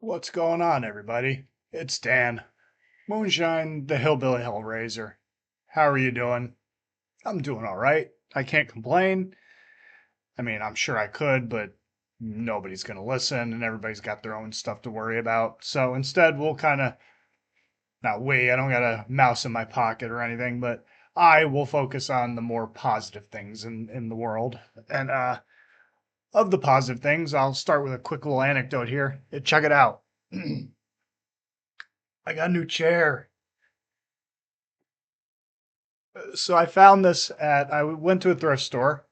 What's going on, everybody? It's Dan, Moonshine, the Hillbilly Hellraiser. How are you doing? I'm doing all right. I can't complain. I mean, I'm sure I could, but nobody's going to listen, and everybody's got their own stuff to worry about. So instead, we'll kind of, not we, I don't got a mouse in my pocket or anything, but I will focus on the more positive things in the world. And of the positive things, I'll start with a quick little anecdote here. Check it out. I got a new chair. So I found this I went to a thrift store,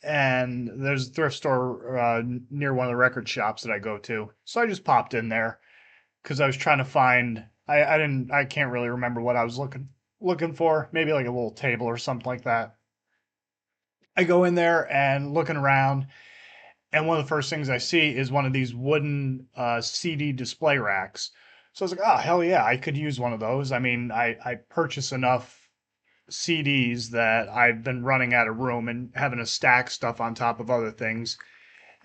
and there's a thrift store near one of the record shops that I go to. So I just popped in there because I was trying to find, I can't really remember what I was looking for. Maybe like a little table or something like that. I go in there and looking around, and one of the first things I see is one of these wooden CD display racks. So I was like, oh, hell yeah, I could use one of those. I mean, I purchase enough CDs that I've been running out of room and having to stack stuff on top of other things.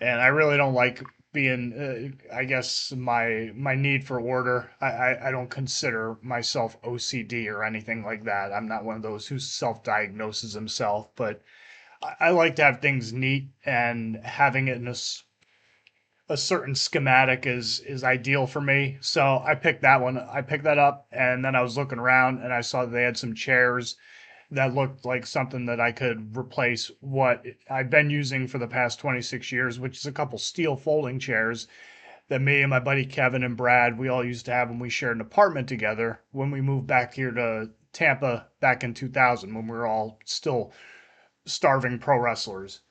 And I really don't like being, I guess, my need for order. I don't consider myself OCD or anything like that. I'm not one of those who self-diagnoses himself, but I like to have things neat, and having it in a certain schematic is ideal for me. So I picked that one. I picked that up, and then I was looking around and I saw that they had some chairs that looked like something that I could replace what I've been using for the past 26 years, which is a couple steel folding chairs that me and my buddy Kevin and Brad, we all used to have when we shared an apartment together when we moved back here to Tampa back in 2000 when we were all still starving pro wrestlers.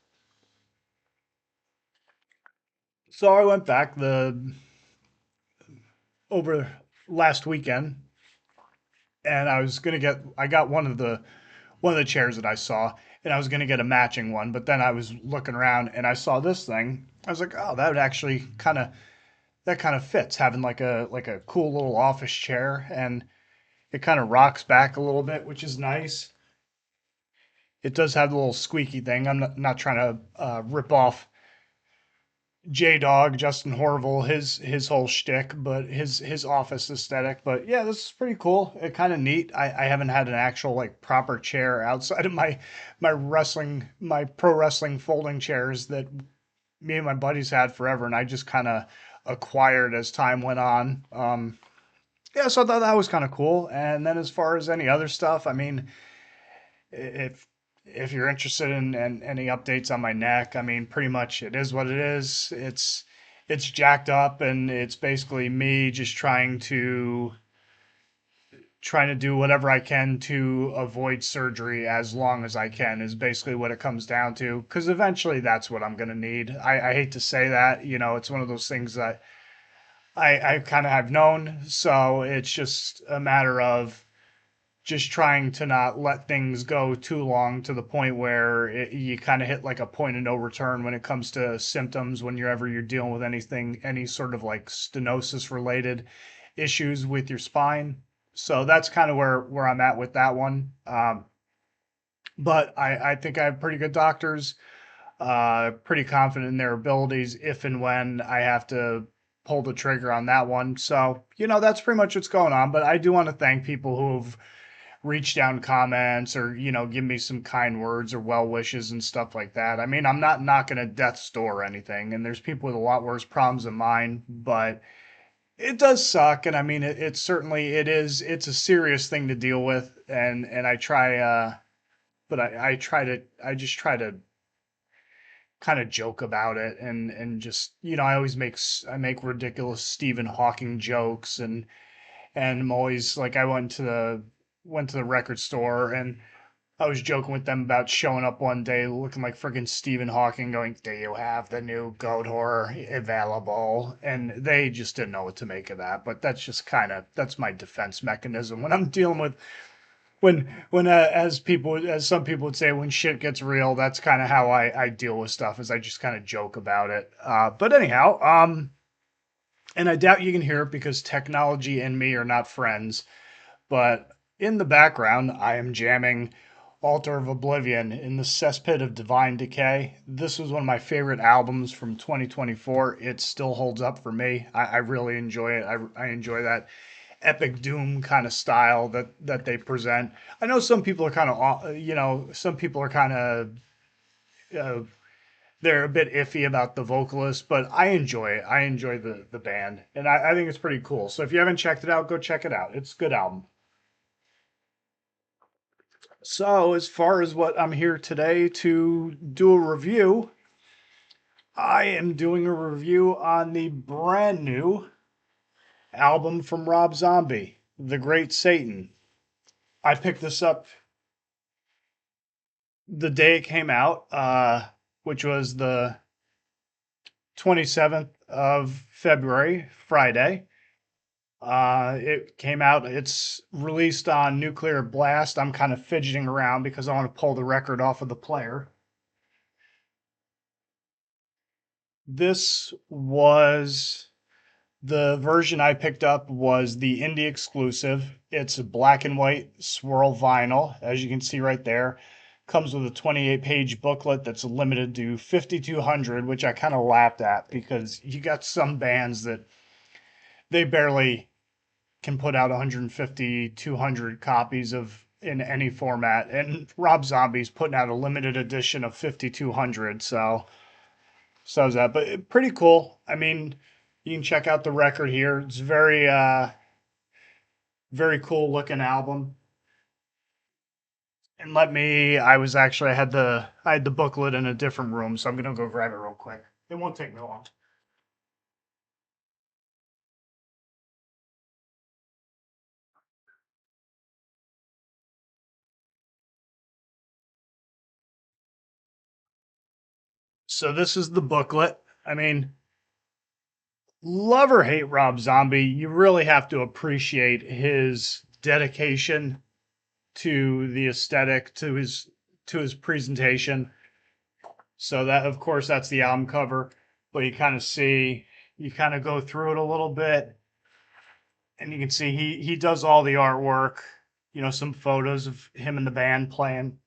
So I went back the over last weekend, and I got one of the chairs that I saw, and I was going to get a matching one, but then I was looking around and I saw this thing. I was like, "Oh, that would actually kind of fits, having like a cool little office chair, and it kind of rocks back a little bit, which is nice. It does have the little squeaky thing. I'm not trying to rip off J Dog, Justin Horville, his whole shtick, but his office aesthetic. But yeah, this is pretty cool. It kind of neat. I haven't had an actual like proper chair outside of my pro wrestling folding chairs that me and my buddies had forever, and I just kind of acquired as time went on. Yeah, so I thought that was kind of cool. And then as far as any other stuff, I mean, if if you're interested in any updates on my neck, I mean, pretty much it is what it is. It's jacked up, and it's basically me just trying to do whatever I can to avoid surgery as long as I can is basically what it comes down to. Because eventually that's what I'm gonna need. I hate to say that, it's one of those things that I kind of have known. So it's just a matter of just trying to not let things go too long to the point where you kind of hit like a point of no return when it comes to symptoms when you're dealing with anything, any sort of like stenosis related issues with your spine. So that's kind of where I'm at with that one. But I think I have pretty good doctors, pretty confident in their abilities if and when I have to pull the trigger on that one. So, that's pretty much what's going on. But I do want to thank people who've reach down comments or give me some kind words or well wishes and stuff like that. I mean, I'm not knocking at death's door or anything, and there's people with a lot worse problems than mine, but it does suck. And I mean, it's a serious thing to deal with, and I try but I just try to kind of joke about it, and just I make ridiculous Stephen Hawking jokes, and I'm always like, I went to the record store, and I was joking with them about showing up one day looking like friggin' Stephen Hawking, going, "Do you have the new goat horror available?" And they just didn't know what to make of that. But that's my defense mechanism when I'm dealing with as some people would say, when shit gets real. That's kind of how I deal with stuff, is I just kind of joke about it. But anyhow, and I doubt you can hear it because technology and me are not friends. But in the background, I am jamming Altar of Oblivion in the Cesspit of Divine Decay. This was one of my favorite albums from 2024. It still holds up for me. I really enjoy it. I enjoy that epic doom kind of style that they present. I know some people are kind of, some people are kind of, uh, they're a bit iffy about the vocalist, but I enjoy it. I enjoy the band, and I think it's pretty cool. So if you haven't checked it out, go check it out. It's a good album. So, as far as what I'm here today to do a review, I am doing a review on the brand new album from Rob Zombie, The Great Satan. I picked this up the day it came out, which was the 27th of February, Friday. It came out, it's released on Nuclear Blast. I'm kind of fidgeting around because I want to pull the record off of the player. This was the version I picked up was the indie exclusive. It's a black and white swirl vinyl, as you can see right there. Comes with a 28-page booklet that's limited to 5,200, which I kind of laughed at because you got some bands that they barely can put out 150, 200 copies of in any format, and Rob Zombie's putting out a limited edition of 5,200. So is that, but pretty cool. I mean, you can check out the record here. It's very cool looking album. And I had the booklet in a different room, so I'm gonna go grab it real quick. It won't take me long. So this is the booklet. I mean, love or hate Rob Zombie, you really have to appreciate his dedication to the aesthetic, to his presentation. So that, of course, that's the album cover, but you kind of go through it a little bit, and you can see he does all the artwork. You know, some photos of him and the band playing.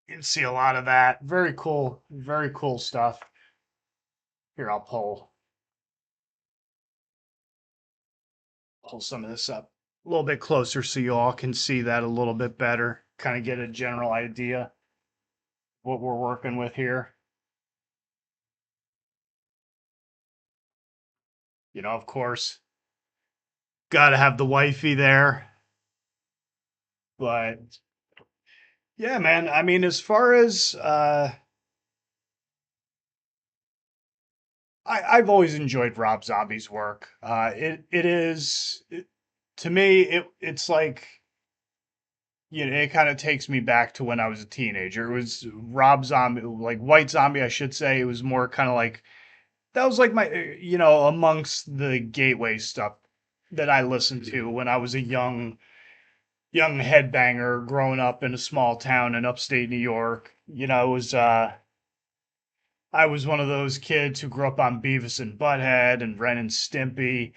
You can see a lot of that. Very cool stuff. Here, I'll pull some of this up a little bit closer so you all can see that a little bit better. Kind of get a general idea what we're working with here. You know, of course, got to have the wifey there, but yeah, man. I mean, as far as I've always enjoyed Rob Zombie's work. To me it's like you know it kind of takes me back to when I was a teenager. It was Rob Zombie, like White Zombie, I should say. It was more kind of like that was like my amongst the gateway stuff that I listened to when I was a young headbanger growing up in a small town in upstate New York. You know, it was I was one of those kids who grew up on Beavis and Butthead and Ren and Stimpy.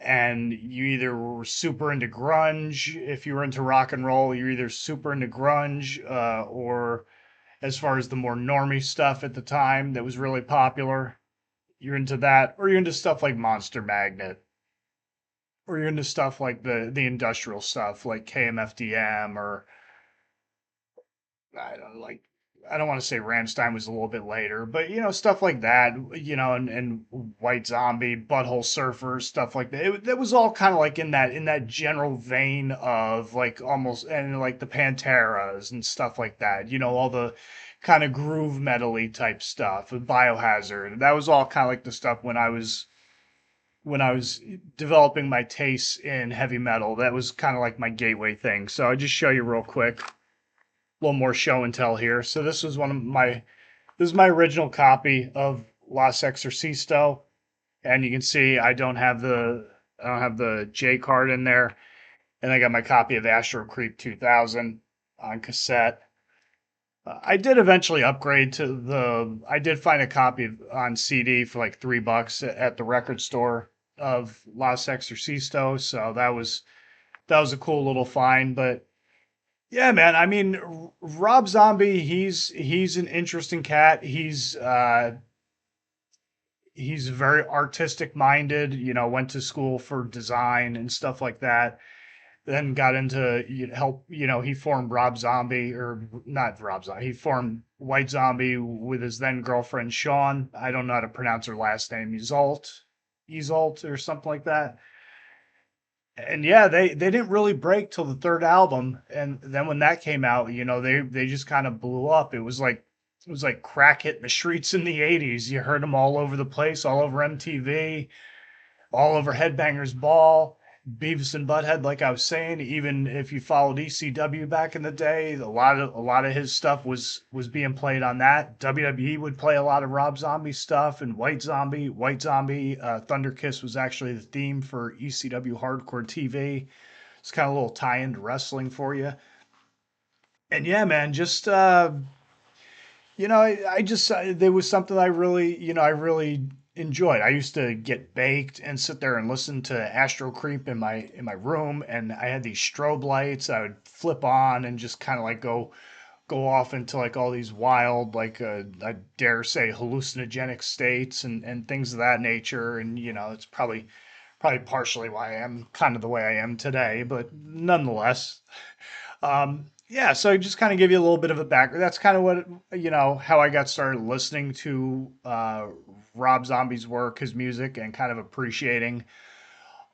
And you either were super into grunge, if you were into rock and roll, you're either super into grunge, or as far as the more normie stuff at the time that was really popular, you're into that, or you're into stuff like Monster Magnet, or you're into stuff like the industrial stuff like KMFDM or I don't like I don't want to say Ramstein was a little bit later, but you know stuff like that, you know, and White Zombie, Butthole Surfers, stuff like that. That was all kind of like in that general vein of like almost and like the Panteras and stuff like that. You know, all the kind of groove metally type stuff, Biohazard. That was all kind of like the stuff when I was developing my tastes in heavy metal. That was kind of like my gateway thing. So I'll just show you real quick little more show and tell here. So this is my original copy of Las Exorcisto, and you can see I don't have the J card in there, and I got my copy of Astro Creep 2000 on cassette. I did eventually upgrade to the. I did find a copy on CD for like $3 at the record store of Las Exorcisto, so that was a cool little find, but Yeah, man. I mean, Rob Zombie, he's an interesting cat. He's very artistic minded, you know, went to school for design and stuff like that. Then got into help, you know, he formed Rob Zombie, or not Rob Zombie, he formed White Zombie with his then girlfriend Sean. I don't know how to pronounce her last name, Isolt or something like that. And yeah, they didn't really break till the third album, and then when that came out, you know, they just kind of blew up. It was like crack hitting the streets in the '80s. You heard them all over the place, all over MTV, all over Headbangers Ball, Beavis and Butthead. Like I was saying, even if you followed ECW back in the day, a lot of his stuff was being played on that. WWE would play a lot of Rob Zombie stuff, and White Zombie, Thunder Kiss was actually the theme for ECW Hardcore TV. It's kind of a little tie into wrestling for you. And yeah, man, just you know, I just there was something I really, you know, I really enjoyed. I used to get baked and sit there and listen to Astro Creep in my room, and I had these strobe lights I would flip on and just kind of like go off into like all these wild, like I dare say hallucinogenic states and things of that nature. And you know, it's probably partially why I am kind of the way I am today, but nonetheless. Yeah, so just kind of give you a little bit of a background. That's kind of what, you know, how I got started listening to Rob Zombie's work, his music, and kind of appreciating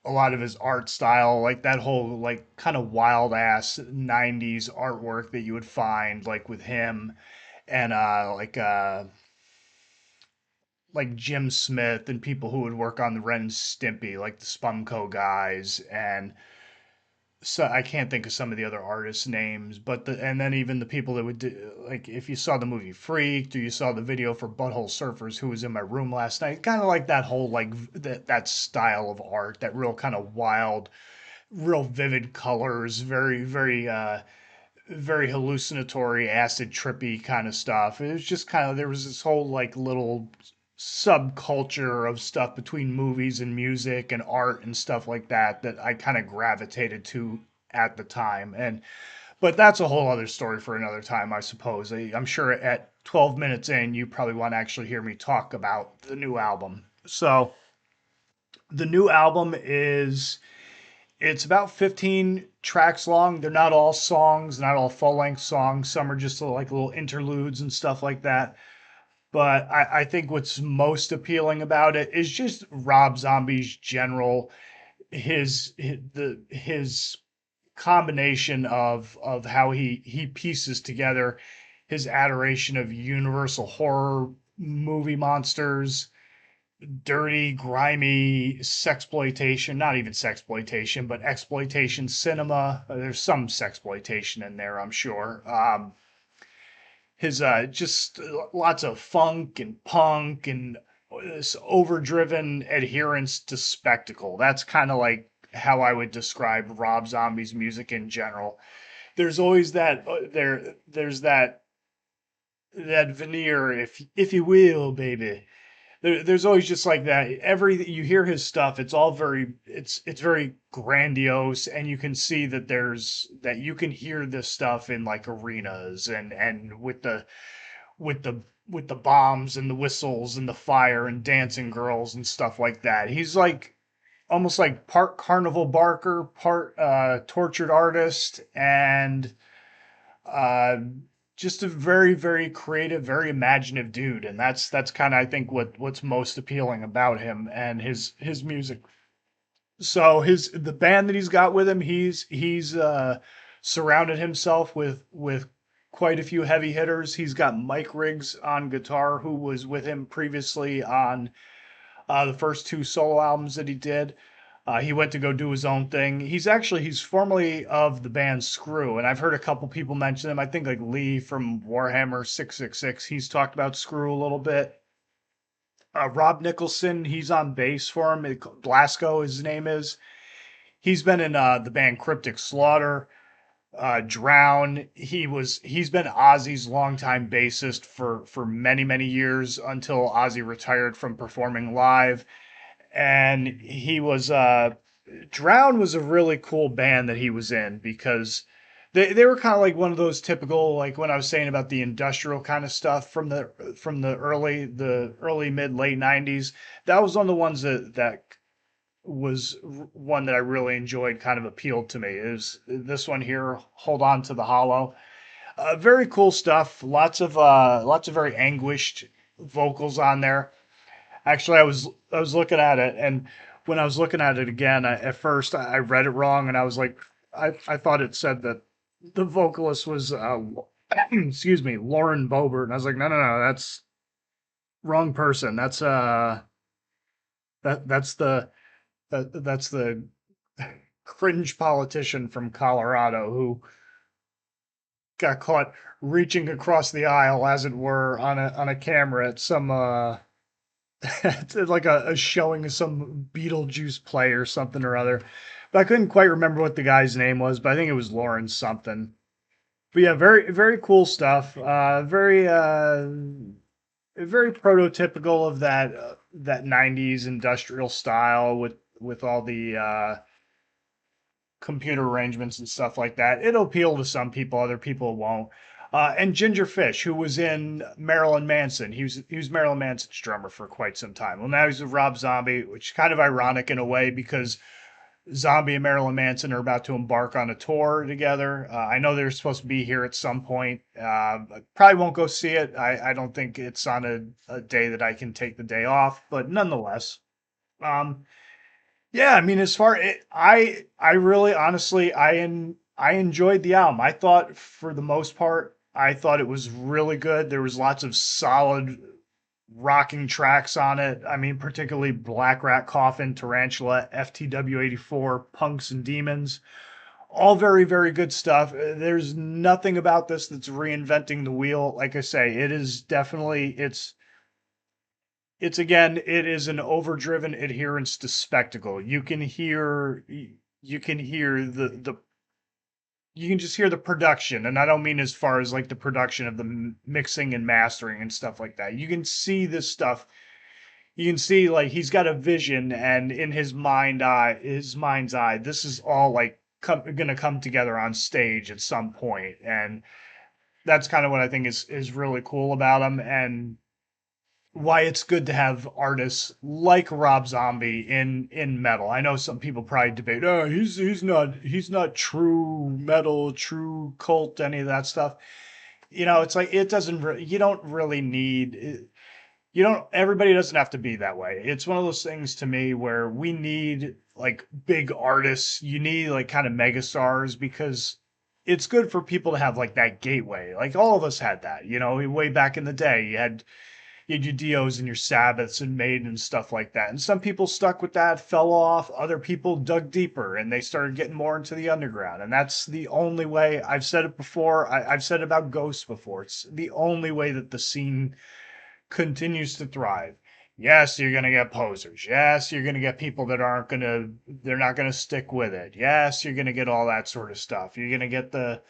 a lot of his art style, like that whole like kind of wild ass '90s artwork that you would find like with him and like Jim Smith and people who would work on the Ren and Stimpy, like the Spumco guys, and so I can't think of some of the other artists' names, but and then even the people that would do, like if you saw the movie Freaked or you saw the video for Butthole Surfers, who was in my room last night, kind of like that whole like that style of art, that real kind of wild, real vivid colors, very hallucinatory, acid trippy kind of stuff. It was just kind of there was this whole like little subculture of stuff between movies and music and art and stuff like that that I kind of gravitated to at the time. And but that's a whole other story for another time, I suppose. I'm sure at 12 minutes in, you probably want to actually hear me talk about the new album. So the new album is it's about 15 tracks long. They're not all songs, not all full length songs. Some are just like little interludes and stuff like that. But I think what's most appealing about it is just Rob Zombie's general his combination of how he pieces together his adoration of universal horror movie monsters, dirty, grimy sexploitation, not even sexploitation, but exploitation cinema. There's some sexploitation in there, I'm sure. His just lots of funk and punk and this overdriven adherence to spectacle. That's kind of like how I would describe Rob Zombie's music in general. There's always that there's that veneer, if you will, baby. There's always just like that. Every you hear his stuff, it's all it's very grandiose, and you can see that that you can hear this stuff in like arenas and with the bombs and the whistles and the fire and dancing girls and stuff like that. He's like almost like part carnival barker, part tortured artist, and uh, just a very creative, very imaginative dude. And that's kind of I think what's most appealing about him and his music. So his the band that he's got with him, he's surrounded himself with quite a few heavy hitters. He's got Mike Riggs on guitar, who was with him previously on the first two solo albums that he did. He went to go do his own thing. He's formerly of the band Screw, and I've heard a couple people mention him. I think like Lee from Warhammer 666. He's talked about Screw a little bit. Rob Nicholson, he's on bass for him. Blasco, his name is. He's been in the band Cryptic Slaughter, Drown. He's been Ozzy's longtime bassist for many years until Ozzy retired from performing live. And he was Drown was a really cool band that he was in because They were kind of like one of those typical, like when I was saying about the industrial kind of stuff from the early mid late '90s. That was one of the ones that was one that I really enjoyed, kind of appealed to me. Is this one here, Hold On to the Hollow. Very cool stuff. Lots of very anguished vocals on there. Actually, I was looking at it, and when I was looking at it again, at first I read it wrong, and I was like, I thought it said that the vocalist was excuse me, Lauren Boebert, and I was like, no, no, no, that's wrong person. That's that's the cringe politician from Colorado who got caught reaching across the aisle, as it were, on a camera at some it's like a showing of some Beetlejuice play or something or other. But I couldn't quite remember what the guy's name was, but I think it was Lawrence something. But yeah, very cool stuff. Very prototypical of that '90s industrial style with all the computer arrangements and stuff like that. It'll appeal to some people, other people won't. And Ginger Fish, who was in Marilyn Manson, he was Marilyn Manson's drummer for quite some time. Well, now he's with Rob Zombie, which is kind of ironic in a way because Zombie and Marilyn Manson are about to embark on a tour together. I know they're supposed to be here at some point. I probably won't go see it. I don't think it's on a day that I can take the day off, but nonetheless. Um, yeah, I mean, as far I really honestly I enjoyed the album. I thought for the most part, I thought it was really good. There was lots of solid rocking tracks on it. I mean, particularly Black Rat Coffin, Tarantula, FTW 84, Punks and Demons. All very good stuff. There's nothing about this that's reinventing the wheel. Like I say, it is definitely it's again, it is an overdriven adherence to spectacle. You can hear the you can just hear the production, and I don't mean as far as like the production of the mixing and mastering and stuff like that. You can see this stuff. You can see like he's got a vision, and in his mind's eye, this is all like gonna come together on stage at some point, and that's kind of what I think is really cool about him, and why it's good to have artists like Rob Zombie in metal. I know some people probably debate, oh, he's not true metal, true cult, any of that stuff. You know, it's like it doesn't. You don't really need. You don't. Everybody doesn't have to be that way. It's one of those things to me where we need like big artists. You need like kind of megastars because it's good for people to have like that gateway. Like all of us had that. You know, way back in the day, you had your Dios and your Sabbaths and Maiden and stuff like that. And some people stuck with that, fell off. Other people dug deeper and they started getting more into the underground. And that's the only way. I've said it before. I've said it about Ghosts before. It's the only way that the scene continues to thrive. Yes, you're going to get posers. Yes, you're going to get people that they're not going to stick with it. Yes, you're going to get all that sort of stuff. You're going to get the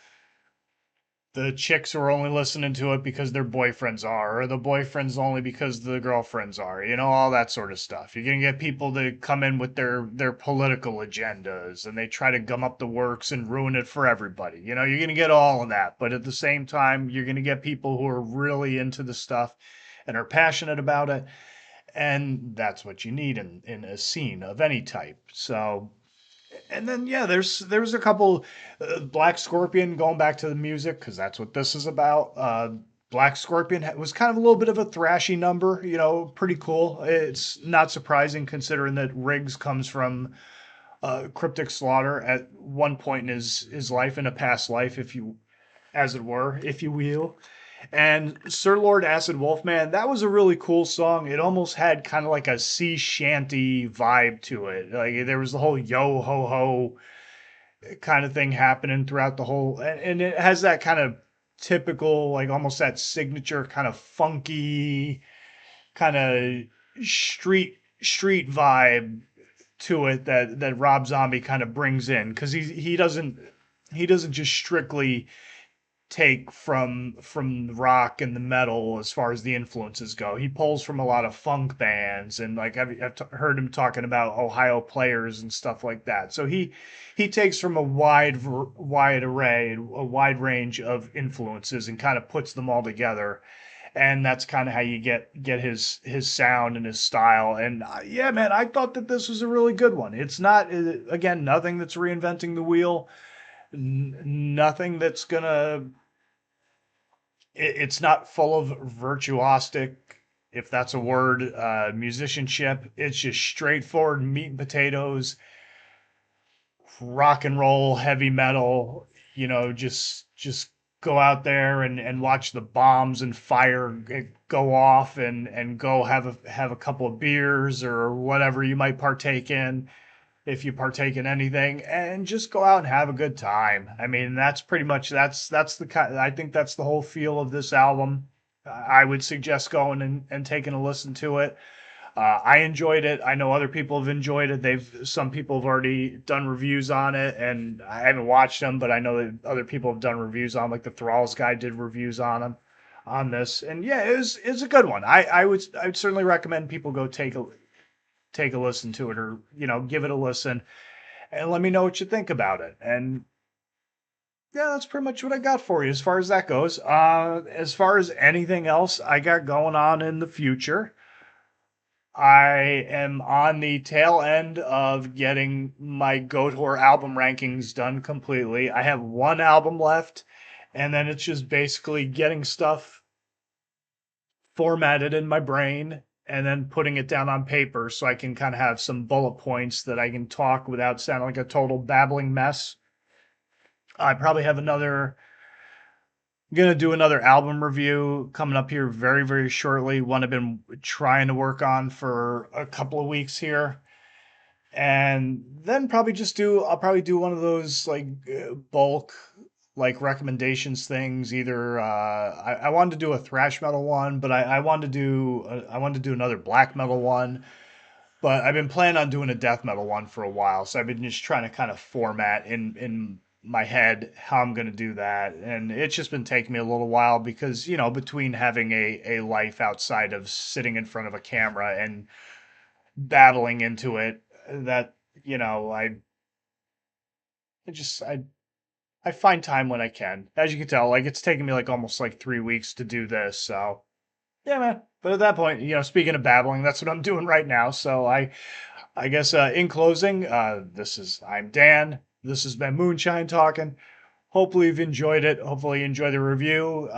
chicks who are only listening to it because their boyfriends are, or the boyfriends only because the girlfriends are, you know, all that sort of stuff. You're gonna get people that come in with their political agendas and they try to gum up the works and ruin it for everybody. You know, you're gonna get all of that, but at the same time, you're gonna get people who are really into the stuff and are passionate about it. And that's what you need in a scene of any type. So and then yeah, there's a couple Black Scorpion going back to the music because that's what this is about. Black Scorpion was kind of a little bit of a thrashy number, you know, pretty cool. It's not surprising considering that Riggs comes from Cryptic Slaughter at one point in his life, in a past life, if you as it were, if you will. And Sir Lord Acid Wolfman, that was a really cool song. It almost had kind of like a sea shanty vibe to it. Like there was the whole yo ho ho kind of thing happening throughout the whole, and it has that kind of typical, like almost that signature kind of funky, kind of street vibe to it that Rob Zombie kind of brings in because he doesn't just strictly take from the rock and the metal as far as the influences go. He pulls from a lot of funk bands, and like heard him talking about Ohio players and stuff like that. So he takes from a wide array, a wide range of influences, and kind of puts them all together. And that's kind of how you get his sound and his style. And yeah, man, I thought that this was a really good one. It's not again nothing that's reinventing the wheel, nothing that's gonna it's not full of virtuosic, if that's a word, musicianship. It's just straightforward meat and potatoes, rock and roll, heavy metal. Just go out there and watch the bombs and fire go off, and go have a couple of beers or whatever you might partake in, if you partake in anything, and just go out and have a good time. I mean, that's pretty much that's the kind. I think that's the whole feel of this album. I would suggest going and taking a listen to it. I enjoyed it. I know other people have enjoyed it. Some people have already done reviews on it, and I haven't watched them, but I know that other people have done reviews on, like the Thralls guy did reviews on them on this, and yeah, it's a good one. I would certainly recommend people go take a listen to it, or give it a listen and let me know what you think about it. And yeah, that's pretty much what I got for you as far as that goes. As far as anything else I got going on in the future, I am on the tail end of getting my Goatwhore album rankings done completely. I have one album left, and then it's just basically getting stuff formatted in my brain and then putting it down on paper so I can kind of have some bullet points that I can talk without sounding like a total babbling mess. I probably have another gonna do another album review coming up here very, very shortly. One I've been trying to work on for a couple of weeks here. And then I'll probably do one of those like bulk like recommendations things. Either I wanted to do a thrash metal one, but I wanted to do another black metal one. But I've been planning on doing a death metal one for a while, so I've been just trying to kind of format in my head how I'm going to do that. And it's just been taking me a little while because, between having a life outside of sitting in front of a camera and battling into it, that, I just I find time when I can. As you can tell, like it's taken me like almost like 3 weeks to do this. So yeah, man. But at that point, speaking of babbling, that's what I'm doing right now. So I guess in closing, I'm Dan. This has been Moonshine talking. Hopefully you've enjoyed it. Hopefully you enjoy the review.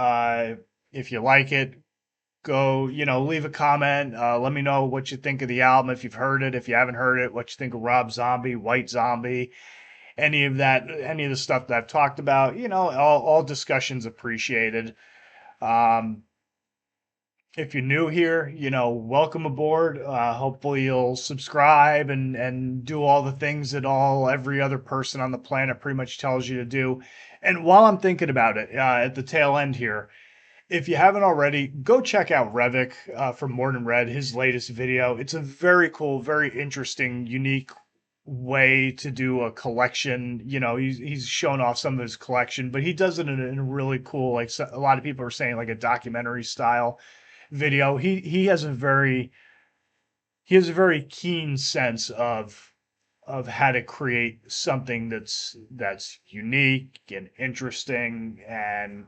If you like it, go, leave a comment. Let me know what you think of the album. If you've heard it, if you haven't heard it, what you think of Rob Zombie, White Zombie, any of the stuff that I've talked about. All discussions appreciated. Um, if you're new here, welcome aboard. Hopefully you'll subscribe and do all the things that every other person on the planet pretty much tells you to do. And while I'm thinking about it, at the tail end here, if you haven't already, go check out Revik from More Than Red, his latest video. It's a very cool, very interesting, unique way to do a collection. He's shown off some of his collection, but he does it in a really cool, like a lot of people are saying, like a documentary style video. He has a very keen sense of how to create something that's unique and interesting, and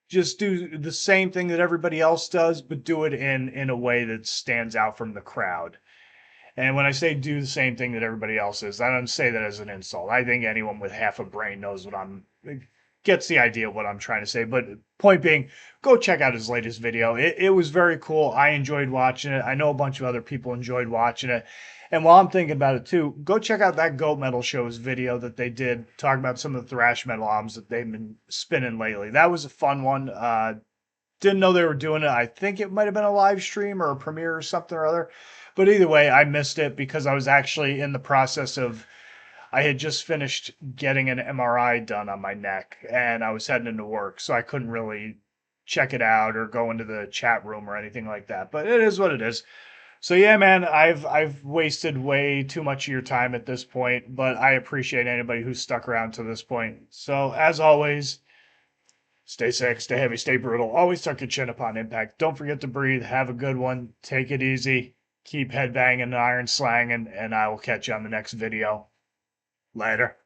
just do the same thing that everybody else does, but do it in a way that stands out from the crowd. And when I say do the same thing that everybody else is, I don't say that as an insult. I think anyone with half a brain knows gets the idea of what I'm trying to say. But point being, go check out his latest video. It was very cool. I enjoyed watching it. I know a bunch of other people enjoyed watching it. And while I'm thinking about it too, go check out that Goat Metal Show's video that they did talking about some of the thrash metal albums that they've been spinning lately. That was a fun one. Didn't know they were doing it. I think it might have been a live stream or a premiere or something or other. But either way, I missed it because I was actually in the process of, I had just finished getting an MRI done on my neck and I was heading into work. So I couldn't really check it out or go into the chat room or anything like that. But it is what it is. So yeah, man, I've wasted way too much of your time at this point, but I appreciate anybody who's stuck around to this point. So as always, Stay sick, stay heavy, stay brutal. Always tuck your chin upon impact. Don't forget to breathe. Have a good one. Take it easy. Keep headbanging and iron slanging, and I will catch you on the next video. Later.